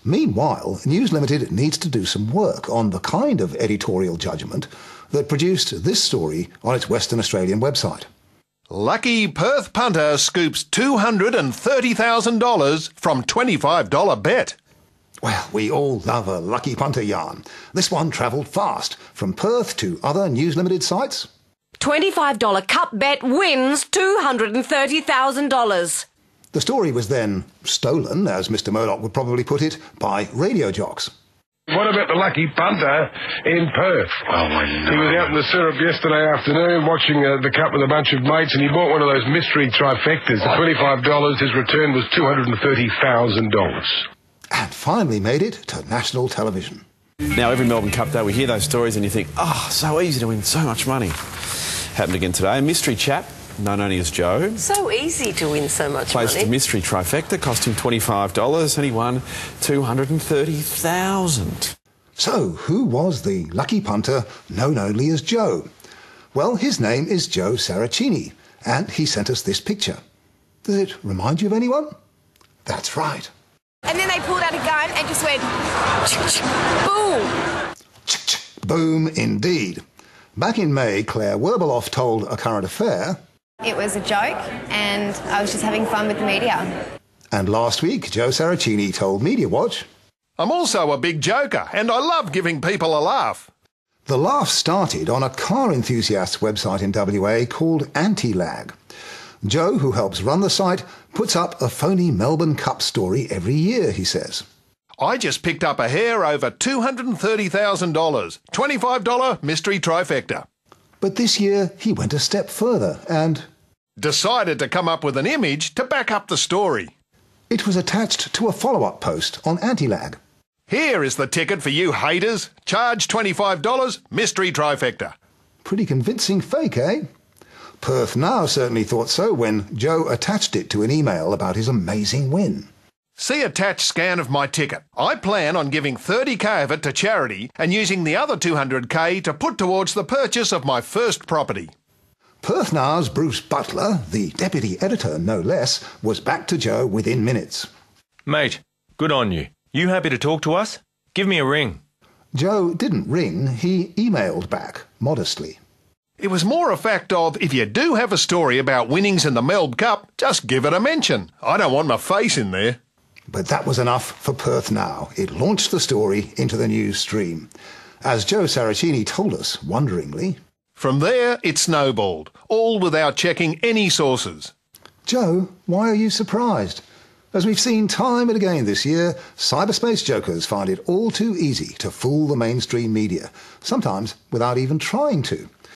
Meanwhile, News Limited needs to do some work on the kind of editorial judgment that produced this story on its Western Australian website. Lucky Perth punter scoops $230,000 from $25 bet. Well, we all love a lucky punter yarn. This one travelled fast from Perth to other News Limited sites. $25 cup bet wins $230,000. The story was then stolen, as Mr. Murdoch would probably put it, by radio jocks. What about the lucky punter in Perth? Oh, well, you know. He was out in the syrup yesterday afternoon watching the cup with a bunch of mates, and he bought one of those mystery trifectas. For $25, his return was $230,000. And finally made it to national television. Now, every Melbourne Cup Day, we hear those stories and you think, oh, so easy to win so much money. Happened again today. A mystery chap, known only as Joe. So easy to win so much placed money. a mystery trifecta, cost him $25, and he won $230,000. So, who was the lucky punter known only as Joe? Well, his name is Joe Saracini, and he sent us this picture. Does it remind you of anyone? That's right. And then they pulled out a gun and just went, boom. Boom, indeed. Back in May, Claire Werbeloff told A Current Affair, It was a joke and I was just having fun with the media. And last week, Joe Saracini told Media Watch, I'm also a big joker, and I love giving people a laugh. The laugh started on a car enthusiast's website in WA called Anti-Lag. Joe, who helps run the site, puts up a phony Melbourne Cup story every year, he says. I just picked up a hair over $230,000, $25 mystery trifecta. But this year he went a step further and decided to come up with an image to back up the story. It was attached to a follow-up post on Anti-Lag. Here is the ticket for you haters. Charge $25, mystery trifecta. Pretty convincing fake, eh? Perth Now certainly thought so when Joe attached it to an email about his amazing win. See attached scan of my ticket. I plan on giving $30,000 of it to charity and using the other $200,000 to put towards the purchase of my first property. Perth Now's Bruce Butler, the deputy editor no less, was back to Joe within minutes. Mate, good on you. You happy to talk to us? Give me a ring. Joe didn't ring, he emailed back, modestly. It was more a fact of, if you do have a story about winnings in the Melb Cup, just give it a mention. I don't want my face in there. But that was enough for Perth Now. It launched the story into the news stream. As Joe Saracini told us, wonderingly, from there, it snowballed, all without checking any sources. Joe, why are you surprised? As we've seen time and again this year, cyberspace jokers find it all too easy to fool the mainstream media, sometimes without even trying to.